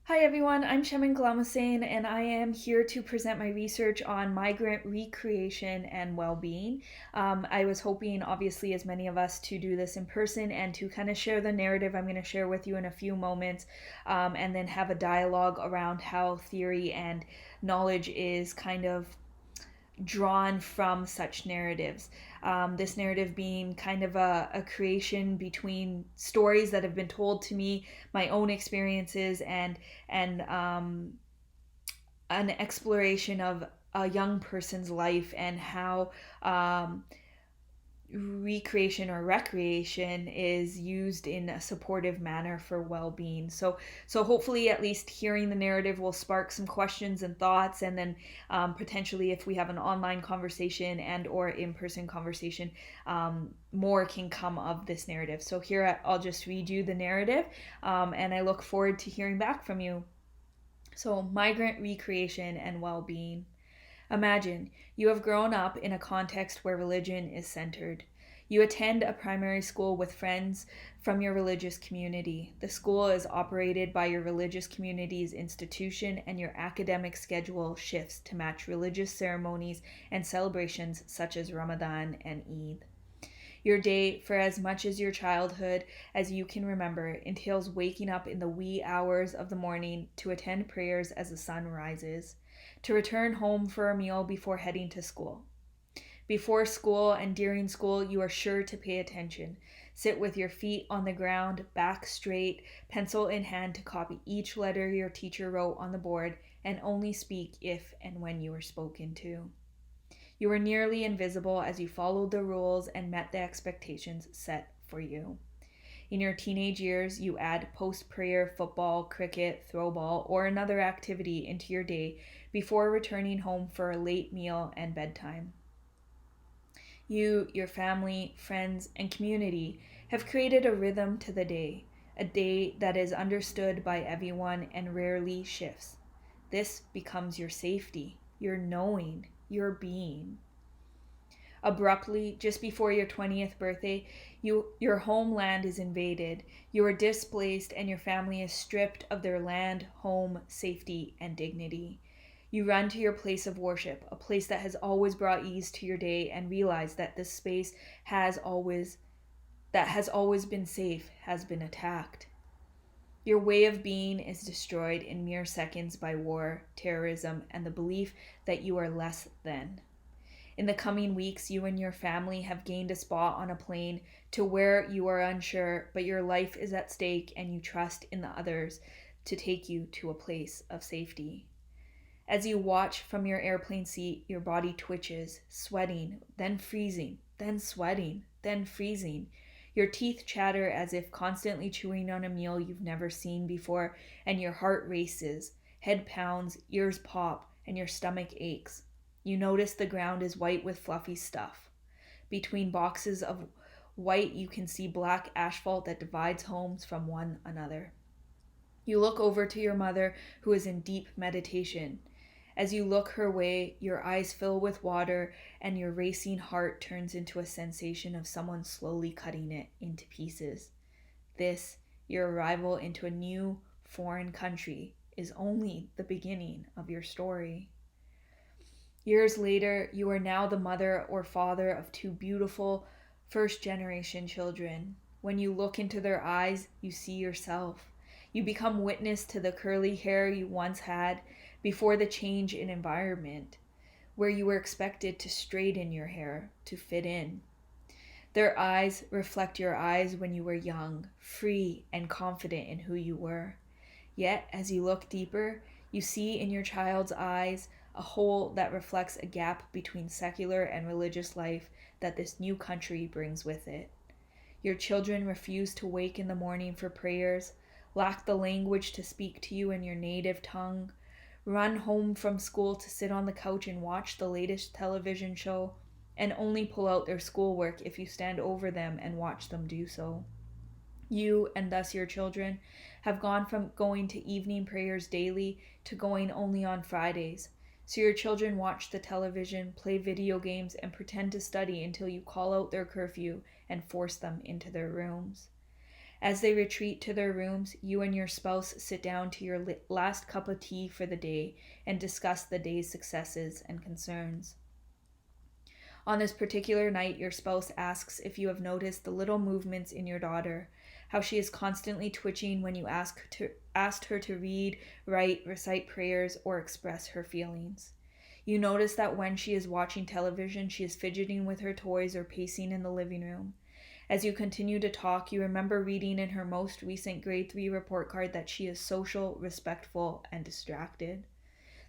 Hi everyone, I'm Shemine Gulamhusein and I am here to present my research on migrant recreation and well-being. I was hoping, obviously, as many of us, to do this in person and to kind of share the narrative I'm going to share with you in a few moments, and then have a dialogue around how theory and knowledge is kind of drawn from such narratives. This narrative being kind of a creation between stories that have been told to me, my own experiences, and an exploration of a young person's life and how recreation or recreation is used in a supportive manner for well-being. So hopefully, at least hearing the narrative will spark some questions and thoughts, and then potentially, if we have an online conversation and or in-person conversation, more can come of this narrative. So here I'll just read you the narrative, and I look forward to hearing back from you. So, migrant recreation and well-being. Imagine you have grown up in a context where religion is centered. You attend a primary school with friends from your religious community. The school is operated by your religious community's institution, and your academic schedule shifts to match religious ceremonies and celebrations such as Ramadan and Eid. Your day, for as much as your childhood as you can remember, entails waking up in the wee hours of the morning to attend prayers as the sun rises, to return home for a meal before heading to school. Before school and during school, you are sure to pay attention. Sit with your feet on the ground, back straight, pencil in hand to copy each letter your teacher wrote on the board, and only speak if and when you are spoken to. You were nearly invisible as you followed the rules and met the expectations set for you. In your teenage years, you add post prayer football, cricket, throwball, or another activity into your day before returning home for a late meal and bedtime. You, your family, friends, and community have created a rhythm to the day, a day that is understood by everyone and rarely shifts. This becomes your safety, your knowing, your being. Abruptly, just before your 20th birthday, your homeland is invaded. You are displaced and your family is stripped of their land, home, safety, and dignity. You run to your place of worship, a place that has always brought ease to your day, and realize that this space has always been safe has been attacked. Your way of being is destroyed in mere seconds by war, terrorism, and the belief that you are less than. In the coming weeks, you and your family have gained a spot on a plane to where you are unsure, but your life is at stake and you trust in the others to take you to a place of safety. As you watch from your airplane seat, your body twitches, sweating, then freezing, then sweating, then freezing. Your teeth chatter as if constantly chewing on a meal you've never seen before, and your heart races, head pounds, ears pop, and your stomach aches. You notice the ground is white with fluffy stuff. Between boxes of white, you can see black asphalt that divides homes from one another. You look over to your mother, who is in deep meditation. As you look her way, your eyes fill with water, and your racing heart turns into a sensation of someone slowly cutting it into pieces. This, your arrival into a new, foreign country, is only the beginning of your story. Years later, you are now the mother or father of two beautiful first generation children. When you look into their eyes, you see yourself. You become witness to the curly hair you once had before the change in environment, where you were expected to straighten your hair to fit in. Their eyes reflect your eyes when you were young, free, and confident in who you were. Yet, as you look deeper, you see in your child's eyes a hole that reflects a gap between secular and religious life that this new country brings with it. Your children refuse to wake in the morning for prayers, lack the language to speak to you in your native tongue, run home from school to sit on the couch and watch the latest television show, and only pull out their schoolwork if you stand over them and watch them do so. You, and thus your children, have gone from going to evening prayers daily to going only on Fridays. So your children watch the television, play video games, and pretend to study until you call out their curfew and force them into their rooms. As they retreat to their rooms, you and your spouse sit down to your last cup of tea for the day and discuss the day's successes and concerns. On this particular night, your spouse asks if you have noticed the little movements in your daughter, how she is constantly twitching when you asked her to read, write, recite prayers, or express her feelings. You notice that when she is watching television, she is fidgeting with her toys or pacing in the living room. As you continue to talk, you remember reading in her most recent grade 3 report card that she is social, respectful, and distracted.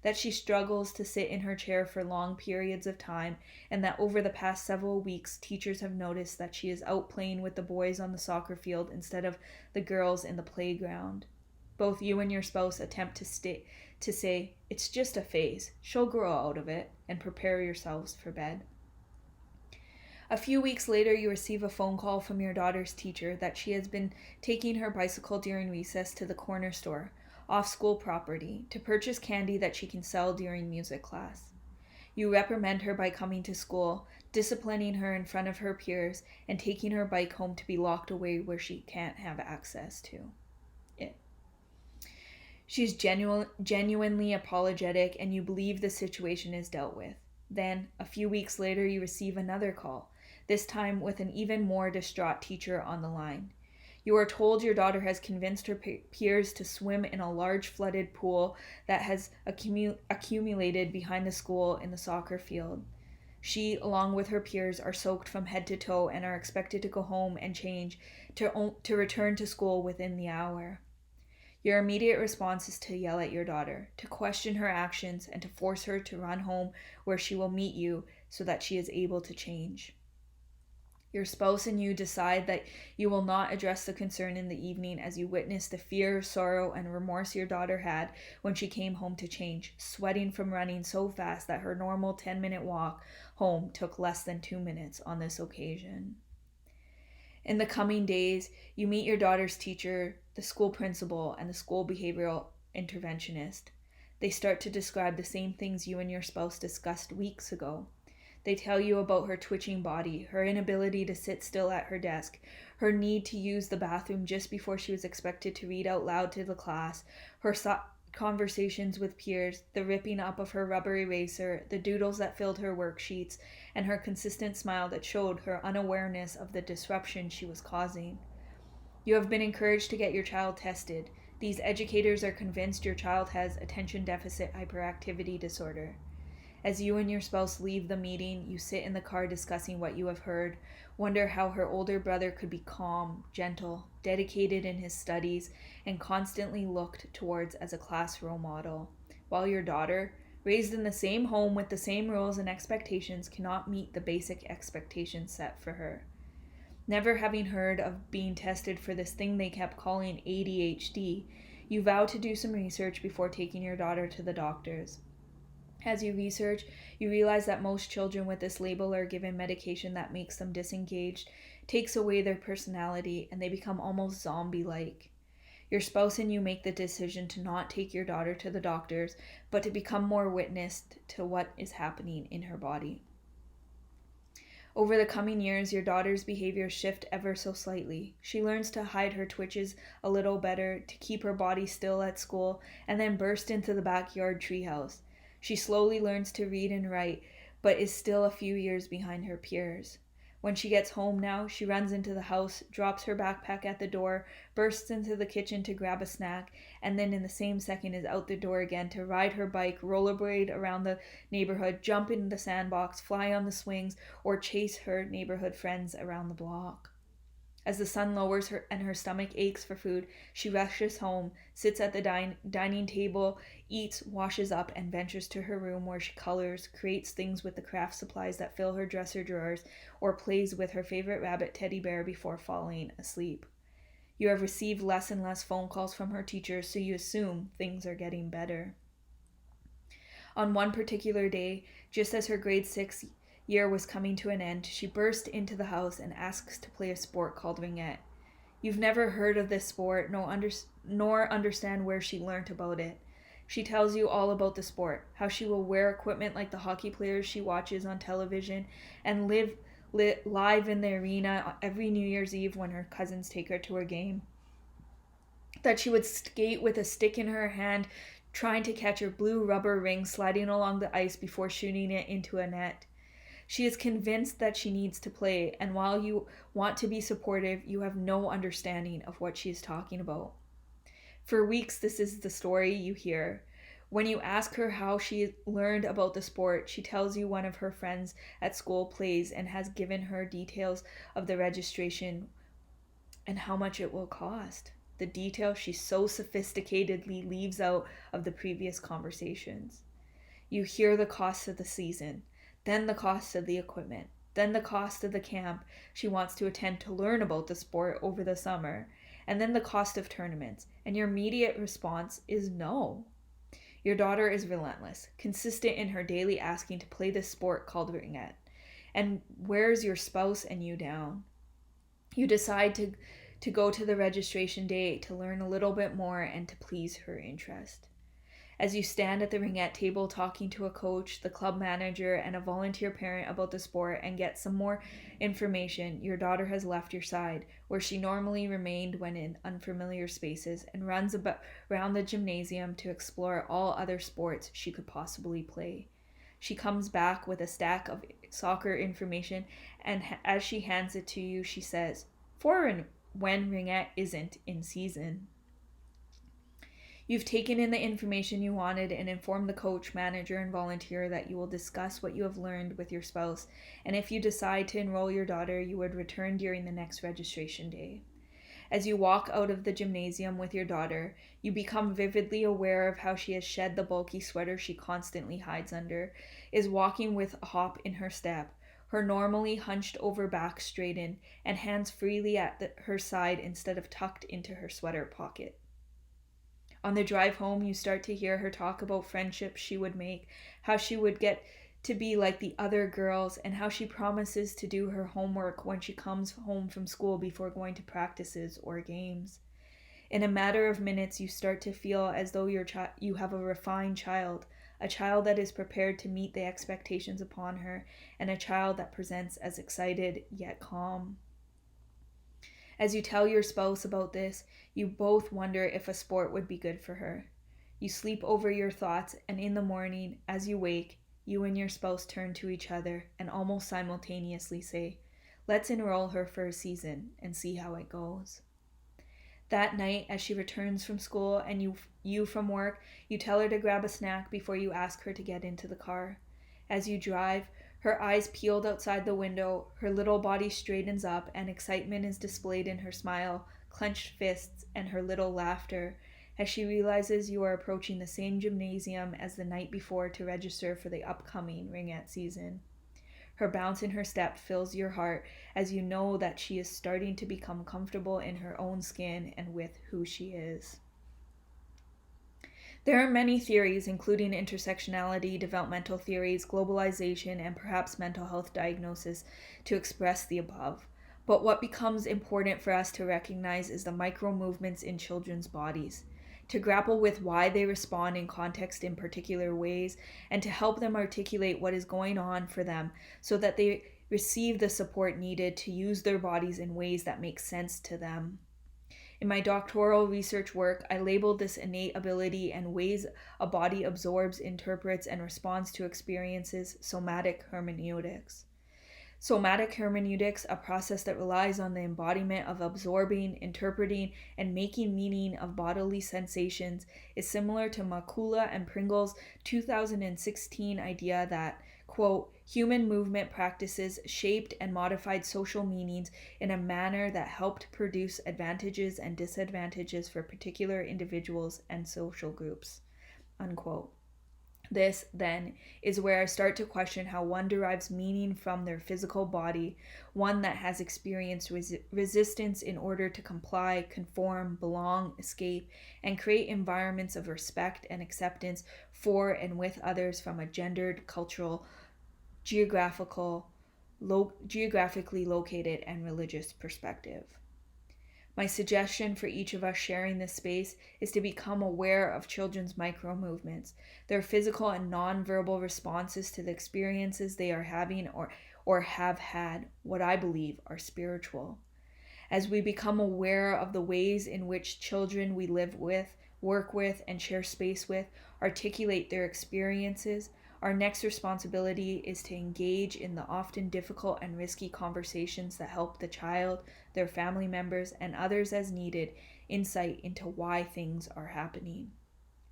That she struggles to sit in her chair for long periods of time, and that over the past several weeks, teachers have noticed that she is out playing with the boys on the soccer field instead of the girls in the playground. Both you and your spouse attempt to say, it's just a phase, she'll grow out of it, and prepare yourselves for bed. A few weeks later, you receive a phone call from your daughter's teacher that she has been taking her bicycle during recess to the corner store, off school property, to purchase candy that she can sell during music class. You reprimand her by coming to school, disciplining her in front of her peers, and taking her bike home to be locked away where she can't have access to it. She's genuinely apologetic, and you believe the situation is dealt with. Then, a few weeks later, you receive another call, this time with an even more distraught teacher on the line. You are told your daughter has convinced her peers to swim in a large flooded pool that has accumulated behind the school in the soccer field. She, along with her peers, are soaked from head to toe and are expected to go home and change to return to school within the hour. Your immediate response is to yell at your daughter, to question her actions, and to force her to run home where she will meet you so that she is able to change. Your spouse and you decide that you will not address the concern in the evening as you witness the fear, sorrow, and remorse your daughter had when she came home to change, sweating from running so fast that her normal 10-minute walk home took less than 2 minutes on this occasion. In the coming days, you meet your daughter's teacher, the school principal, and the school behavioral interventionist. They start to describe the same things you and your spouse discussed weeks ago. They tell you about her twitching body, her inability to sit still at her desk, her need to use the bathroom just before she was expected to read out loud to the class, her conversations with peers, the ripping up of her rubber eraser, the doodles that filled her worksheets, and her consistent smile that showed her unawareness of the disruption she was causing. You have been encouraged to get your child tested. These educators are convinced your child has attention deficit hyperactivity disorder. As you and your spouse leave the meeting, you sit in the car discussing what you have heard, wonder how her older brother could be calm, gentle, dedicated in his studies, and constantly looked towards as a class role model, while your daughter, raised in the same home with the same rules and expectations, cannot meet the basic expectations set for her. Never having heard of being tested for this thing they kept calling ADHD, you vow to do some research before taking your daughter to the doctors. As you research, you realize that most children with this label are given medication that makes them disengaged, takes away their personality, and they become almost zombie-like. Your spouse and you make the decision to not take your daughter to the doctors, but to become more witness to what is happening in her body. Over the coming years, your daughter's behaviors shift ever so slightly. She learns to hide her twitches a little better, to keep her body still at school, and then burst into the backyard treehouse. She slowly learns to read and write, but is still a few years behind her peers. When she gets home now, she runs into the house, drops her backpack at the door, bursts into the kitchen to grab a snack, and then in the same second is out the door again to ride her bike, rollerblade around the neighborhood, jump in the sandbox, fly on the swings, or chase her neighborhood friends around the block. As the sun lowers and her stomach aches for food, she rushes home, sits at the dining table, eats, washes up, and ventures to her room where she colors, creates things with the craft supplies that fill her dresser drawers, or plays with her favorite rabbit teddy bear before falling asleep. You have received less and less phone calls from her teachers, so you assume things are getting better. On one particular day, just as her grade 6 year was coming to an end, she burst into the house and asks to play a sport called ringette. You've never heard of this sport, nor understand where she learnt about it. She tells you all about the sport, how she will wear equipment like the hockey players she watches on television, and live live in the arena every New Year's Eve when her cousins take her to her game. That she would skate with a stick in her hand, trying to catch her blue rubber ring sliding along the ice before shooting it into a net. She is convinced that she needs to play, and while you want to be supportive, you have no understanding of what she is talking about. For weeks, this is the story you hear. When you ask her how she learned about the sport, she tells you one of her friends at school plays and has given her details of the registration and how much it will cost. The details she so sophisticatedly leaves out of the previous conversations. You hear the cost of the season, then the cost of the equipment, then the cost of the camp she wants to attend to learn about the sport over the summer, and then the cost of tournaments, and your immediate response is no. Your daughter is relentless, consistent in her daily asking to play this sport called ringette, and wears your spouse and you down. You decide to go to the registration day to learn a little bit more and to please her interest. As you stand at the ringette table talking to a coach, the club manager, and a volunteer parent about the sport and get some more information, your daughter has left your side, where she normally remained when in unfamiliar spaces, and runs around the gymnasium to explore all other sports she could possibly play. She comes back with a stack of soccer information, and as she hands it to you, she says, "For when ringette isn't in season." You've taken in the information you wanted and informed the coach, manager, and volunteer that you will discuss what you have learned with your spouse, and if you decide to enroll your daughter, you would return during the next registration day. As you walk out of the gymnasium with your daughter, you become vividly aware of how she has shed the bulky sweater she constantly hides under, is walking with a hop in her step, her normally hunched over back straightened, and hands freely at her side instead of tucked into her sweater pocket. On the drive home, you start to hear her talk about friendships she would make, how she would get to be like the other girls, and how she promises to do her homework when she comes home from school before going to practices or games. In a matter of minutes, you start to feel as though you have a refined child, a child that is prepared to meet the expectations upon her, and a child that presents as excited yet calm. As you tell your spouse about this, you both wonder if a sport would be good for her. You sleep over your thoughts, and in the morning, as you wake, you and your spouse turn to each other and almost simultaneously say, "Let's enroll her for a season and see how it goes." That night, as she returns from school and you from work, you tell her to grab a snack before you ask her to get into the car. As you drive, her eyes peeled outside the window, her little body straightens up, and excitement is displayed in her smile, clenched fists, and her little laughter, as she realizes you are approaching the same gymnasium as the night before to register for the upcoming ringette season. Her bounce in her step fills your heart as you know that she is starting to become comfortable in her own skin and with who she is. There are many theories, including intersectionality, developmental theories, globalization, and perhaps mental health diagnosis, to express the above. But what becomes important for us to recognize is the micro movements in children's bodies, to grapple with why they respond in context in particular ways, and to help them articulate what is going on for them so that they receive the support needed to use their bodies in ways that make sense to them. In my doctoral research work, I labeled this innate ability and ways a body absorbs, interprets, and responds to experiences somatic hermeneutics. Somatic hermeneutics, a process that relies on the embodiment of absorbing, interpreting, and making meaning of bodily sensations, is similar to Makula and Pringle's 2016 idea that, quote, human movement practices shaped and modified social meanings in a manner that helped produce advantages and disadvantages for particular individuals and social groups, unquote. This, then, is where I start to question how one derives meaning from their physical body, one that has experienced resistance in order to comply, conform, belong, escape, and create environments of respect and acceptance for and with others from a gendered, cultural, geographically located, and religious perspective. My suggestion for each of us sharing this space is to become aware of children's micro movements, their physical and non-verbal responses to the experiences they are having or have had what I believe are spiritual. As we become aware of the ways in which children we live with, work with, and share space with articulate their experiences, our next responsibility is to engage in the often difficult and risky conversations that help the child, their family members, and others as needed insight into why things are happening.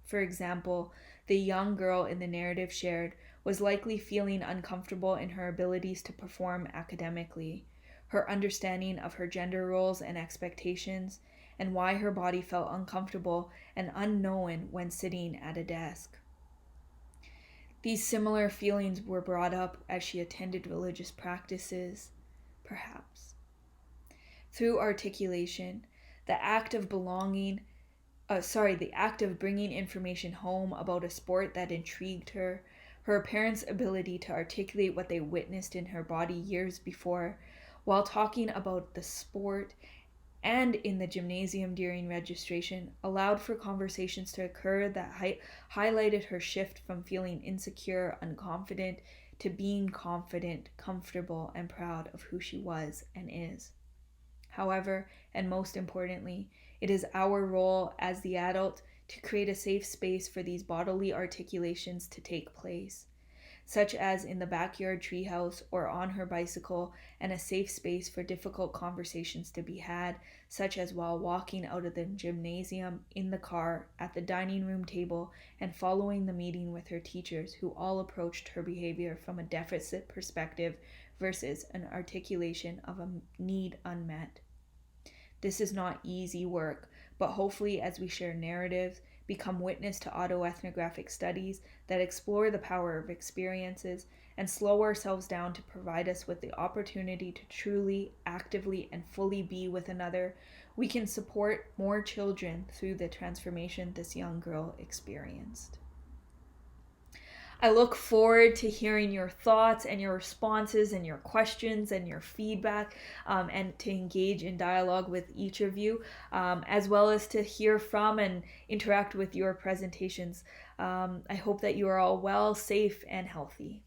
For example, the young girl in the narrative shared was likely feeling uncomfortable in her abilities to perform academically, her understanding of her gender roles and expectations, and why her body felt uncomfortable and unknown when sitting at a desk. These similar feelings were brought up as she attended religious practices, perhaps. Through articulation, the act of bringing information home about a sport that intrigued her, her parents' ability to articulate what they witnessed in her body years before, while talking about the sport and in the gymnasium during registration, allowed for conversations to occur that highlighted her shift from feeling insecure, unconfident, to being confident, comfortable, and proud of who she was and is. However, and most importantly, it is our role as the adult to create a safe space for these bodily articulations to take place, such as in the backyard treehouse or on her bicycle, and a safe space for difficult conversations to be had, such as while walking out of the gymnasium, in the car, at the dining room table, and following the meeting with her teachers, who all approached her behavior from a deficit perspective versus an articulation of a need unmet. This is not easy work, but hopefully as we share narratives, become witness to autoethnographic studies that explore the power of experiences, and slow ourselves down to provide us with the opportunity to truly, actively, and fully be with another, we can support more children through the transformation this young girl experienced. I look forward to hearing your thoughts and your responses and your questions and your feedback, and to engage in dialogue with each of you, as well as to hear from and interact with your presentations. I hope that you are all well, safe, and healthy.